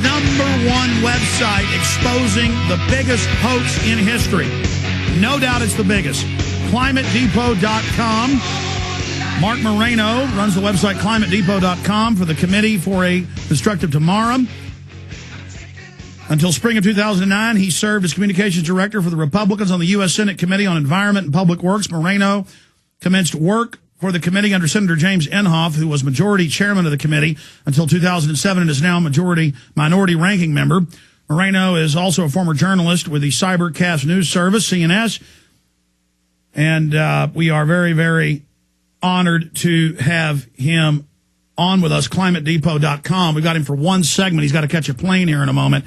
the #1 website exposing the biggest hoax in history. No doubt it's the biggest. ClimateDepot.com. Marc Morano runs the website ClimateDepot.com for the Committee for a Constructive Tomorrow. Until spring of 2009, he served as communications director for the Republicans on the U.S. Senate Committee on Environment and Public Works. Morano commenced work for the committee under Senator James Inhofe, who was majority chairman of the committee until 2007 and is now minority ranking member. Morano is also a former journalist with the Cybercast News Service, CNS. And we are very, very honored to have him on with us, ClimateDepot.com. We got him for one segment. He's got to catch a plane here in a moment.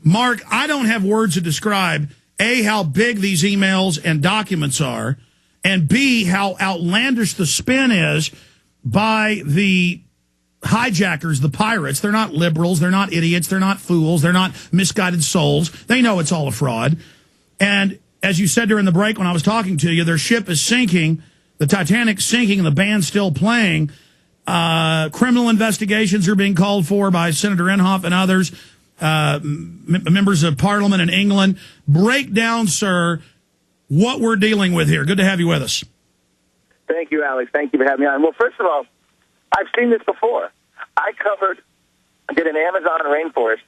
Mark, I don't have words to describe, A, how big these emails and documents are, and B, how outlandish the spin is by the hijackers, the pirates. They're not liberals. They're not idiots. They're not fools. They're not misguided souls. They know it's all a fraud. And as you said during the break when I was talking to you, their ship is sinking, the Titanic's sinking, and the band's still playing. Criminal investigations are being called for by Senator Inhofe and others, members of Parliament in England. Break down, sir, what we're dealing with here. Good to have you with us. Thank you, Alex. Thank you for having me on. Well, first of all, I've seen this before. I did an Amazon rainforest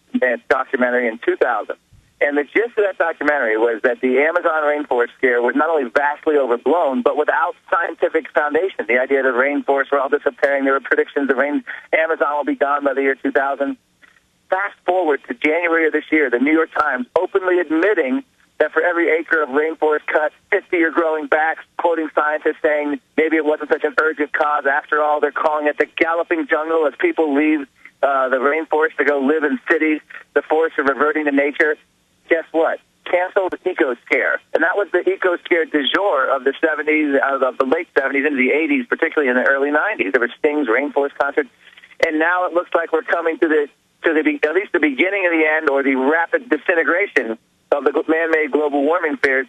documentary in 2000. And the gist of that documentary was that the Amazon rainforest scare was not only vastly overblown, but without scientific foundation. The idea that rainforests were all disappearing, there were predictions that Amazon will be gone by the year 2000. Fast forward to January of this year, the New York Times openly admitting that for every acre of rainforest cut, 50 are growing back, quoting scientists saying maybe it wasn't such an urgent cause. After all, they're calling it the galloping jungle as people leave the rainforest to go live in cities. The forests are reverting to nature. Guess what? Cancel the eco-scare. And that was the eco-scare du jour of the 70s, of the late 70s into the 80s, particularly in the early 90s. There were Sting's rainforest concerts. And now it looks like we're coming to at least the beginning of the end, or the rapid disintegration of the man-made global warming fears.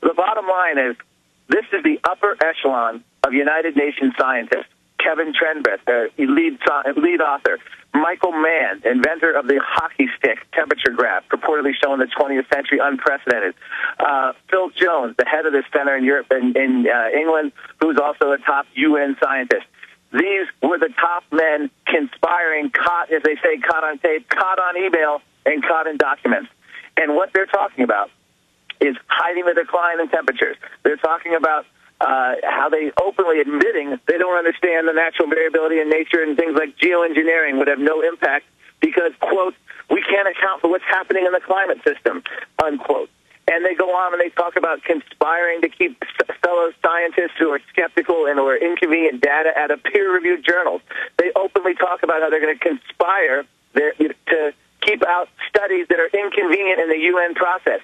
The bottom line is, this is the upper echelon of United Nations scientists. Kevin Trenbeth, lead author. Michael Mann, inventor of the hockey stick temperature graph, purportedly shown in the 20th century, unprecedented. Phil Jones, the head of this center in Europe and in England, who's also a top UN scientist. These were the top men conspiring, caught, as they say, caught on tape, caught on email, and caught in documents. And what they're talking about is hiding the decline in temperatures. They're talking about how they openly admitting they don't understand the natural variability in nature, and things like geoengineering would have no impact because, quote, we can't account for what's happening in the climate system, unquote. And they go on and they talk about conspiring to keep fellow scientists who are skeptical and or inconvenient data out of peer-reviewed journals. They openly talk about how they're going to conspire to keep out studies that are inconvenient in the UN process.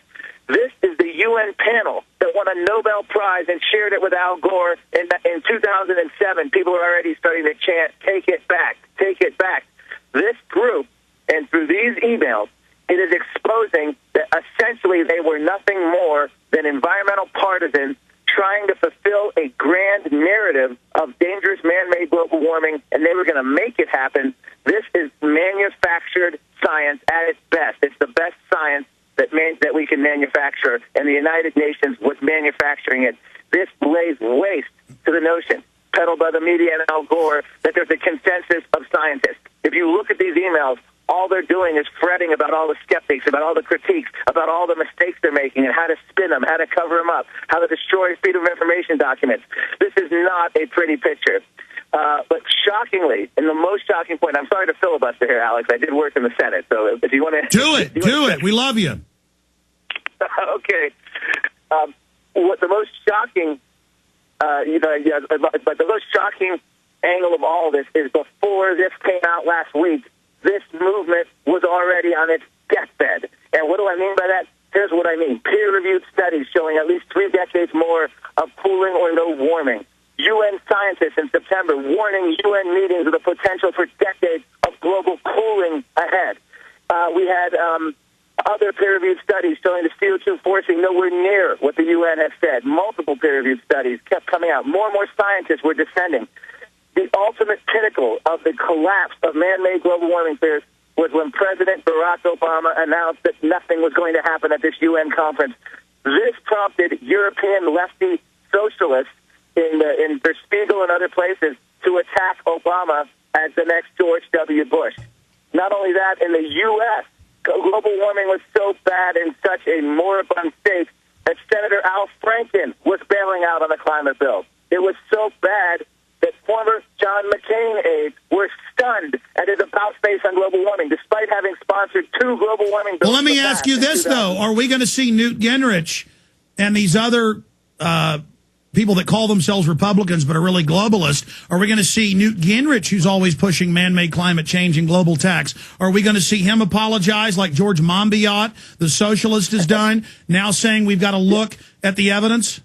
This is the UN panel that won a Nobel Prize and shared it with Al Gore in 2007. People are already starting to chant, take it back, take it back. This group, and through these emails, it is exposing that essentially they were nothing more than environmental partisans trying to fulfill a grand narrative of dangerous man-made global warming, and they were going to make it happen. This is manufactured science at its best. It's the best science that we can manufacture, and the United Nations was manufacturing it. This lays waste to the notion, peddled by the media and Al Gore, that there's a consensus of scientists. If you look at these emails, all they're doing is fretting about all the skeptics, about all the critiques, about all the mistakes they're making and how to spin them, how to cover them up, how to destroy freedom of information documents. This is not a pretty picture. But shockingly, and the most shocking point, I'm sorry to filibuster here, Alex. I did work in the Senate, so if you want to... Do it. We love you. Okay. What the most shocking, but the most shocking angle of all this is before this came out last week, this movement was already on its deathbed. And what do I mean by that? Here's what I mean. Peer-reviewed studies showing at least 3 decades more of cooling or no warming. UN scientists in September warning UN meetings of the potential for decades of global cooling ahead. We had other peer-reviewed studies showing the CO2 forcing nowhere near what the UN has said. Multiple peer-reviewed studies kept coming out. More and more scientists were descending. The ultimate pinnacle of the collapse of man-made global warming fears was when President Barack Obama announced that nothing was going to happen at this UN conference. This prompted European lefty socialists in Der Spiegel and other places to attack Obama as the next George W. Bush. Not only that, in the U.S., global warming was so bad in such a moribund state that Senator Al Franken was bailing out on the climate bill. It was so bad that former John McCain aides were stunned at his about-face on global warming, despite having sponsored 2 global warming bills. Well, let me ask you this, though. Are we going to see Newt Gingrich and these other people that call themselves Republicans but are really globalists? Are we going to see Newt Gingrich, who's always pushing man-made climate change and global tax, are we going to see him apologize like George Monbiot, the socialist, has done, now saying we've got to look at the evidence?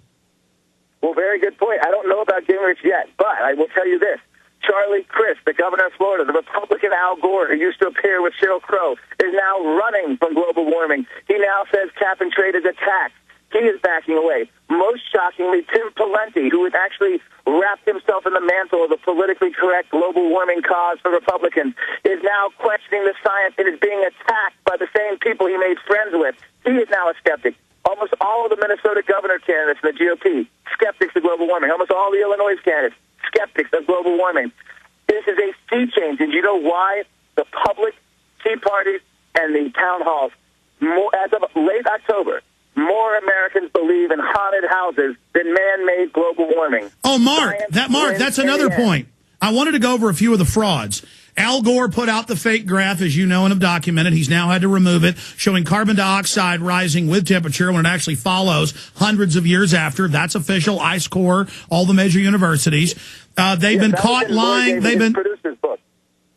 Well, very good point. I don't know about Gingrich yet, but I will tell you this. Charlie Crist, the governor of Florida, the Republican Al Gore, who used to appear with Sheryl Crow, is now running from global warming. He now says cap and trade is a tax. He is backing away. Most shockingly, Tim Pawlenty, who has actually wrapped himself in the mantle of the politically correct global warming cause for Republicans, is now questioning the science and is being attacked by the same people he made friends with. He is now a skeptic. Almost all of the Minnesota governor candidates in the GOP, skeptics of global warming. Almost all the Illinois candidates, skeptics of global warming. This is a sea change, and you know why? The public, tea parties, and the town halls, as of late October, more Americans believe in haunted houses than man-made global warming. Oh, Mark, that's another point. I wanted to go over a few of the frauds. Al Gore put out the fake graph, as you know and have documented. He's now had to remove it, showing carbon dioxide rising with temperature when it actually follows hundreds of years after. That's official. ICE Core, all the major universities. They've been caught lying. They've been.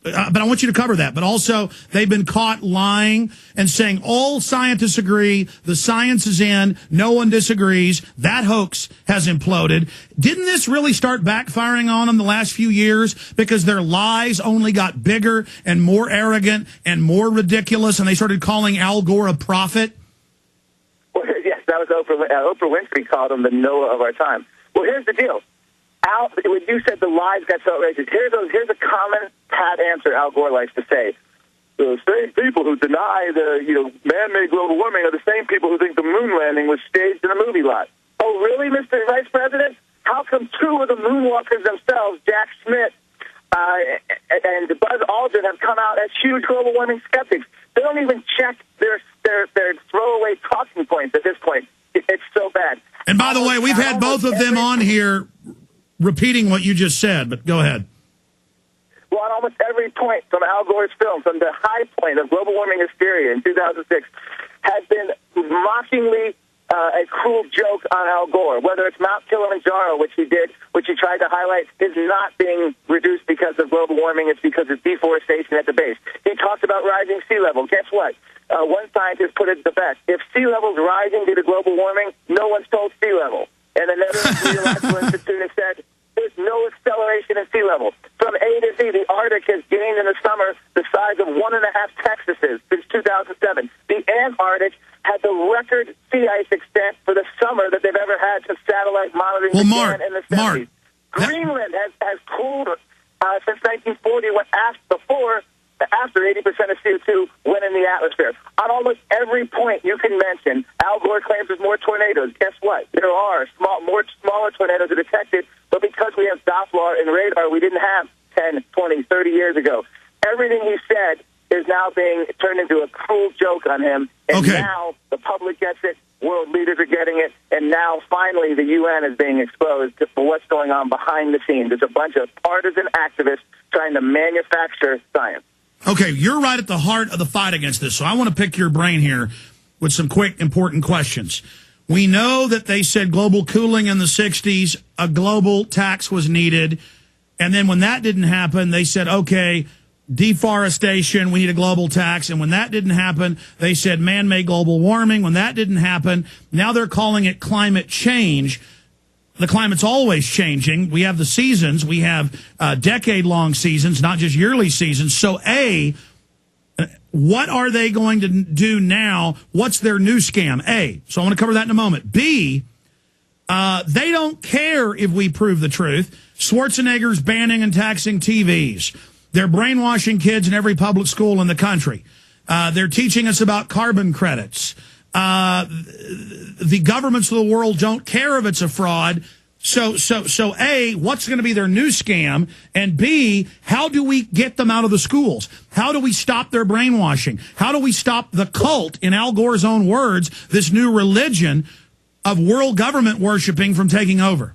But I want you to cover that. But also, they've been caught lying and saying all scientists agree, the science is in, no one disagrees. That hoax has imploded. Didn't this really start backfiring on them the last few years because their lies only got bigger and more arrogant and more ridiculous, and they started calling Al Gore a prophet? Well, yes, that was Oprah Winfrey called him the Noah of our time. Well, here's the deal. Al, when you said the lies got so outrageous, here's a common pat answer Al Gore likes to say. The same people who deny the man-made global warming are the same people who think the moon landing was staged in a movie lot. Oh, really, Mr. Vice President? How come 2 of the moonwalkers themselves, Jack Schmidt and Buzz Aldrin, have come out as huge global warming skeptics? They don't even check their throwaway talking points at this point. It's so bad. And by the way, we've had both of them on here repeating what you just said, but go ahead. Well, on almost every point from Al Gore's film, from the high point of global warming hysteria in 2006, has been mockingly a cruel joke on Al Gore. Whether it's Mount Kilimanjaro, which he tried to highlight, is not being reduced because of global warming. It's because of deforestation at the base. He talked about rising sea level. Guess what? One scientist put it the best. If sea level's rising due to global warming, no one's told sea level. And another meteorological institute has said there's no acceleration in sea level. From A to Z, the Arctic has gained in the summer the size of 1.5 Texases since 2007. The Antarctic had the record sea ice extent for the summer that they've ever had since satellite monitoring began in the 70s. Greenland has cooled since 1940, when after 80% of CO2 went in the atmosphere. On almost every point you can mention, Al Gore claims there's more tornadoes. Guess what? There are more smaller tornadoes are detected, but because we have Doppler and radar we didn't have 10, 20, 30 years ago. Everything he said is now being turned into a cruel joke on him, and now the public gets it, world leaders are getting it, and now finally the UN is being exposed for what's going on behind the scenes. There's a bunch of partisan activists trying to manufacture science. Okay, you're right at the heart of the fight against this, so I want to pick your brain here with some quick, important questions. We know that they said global cooling in the 60s, a global tax was needed, and then when that didn't happen, they said, okay, deforestation, we need a global tax, and when that didn't happen, they said man-made global warming. When that didn't happen, now they're calling it climate change. The climate's always changing. We have the seasons. We have decade-long seasons, not just yearly seasons. So, A, what are they going to do now? What's their new scam? A, so I want to cover that in a moment. B, they don't care if we prove the truth. Schwarzenegger's banning and taxing TVs. They're brainwashing kids in every public school in the country. They're teaching us about carbon credits. The governments of the world don't care if it's a fraud. So A, what's going to be their new scam? And B, how do we get them out of the schools? How do we stop their brainwashing? How do we stop the cult, in Al Gore's own words, this new religion of world government worshiping from taking over?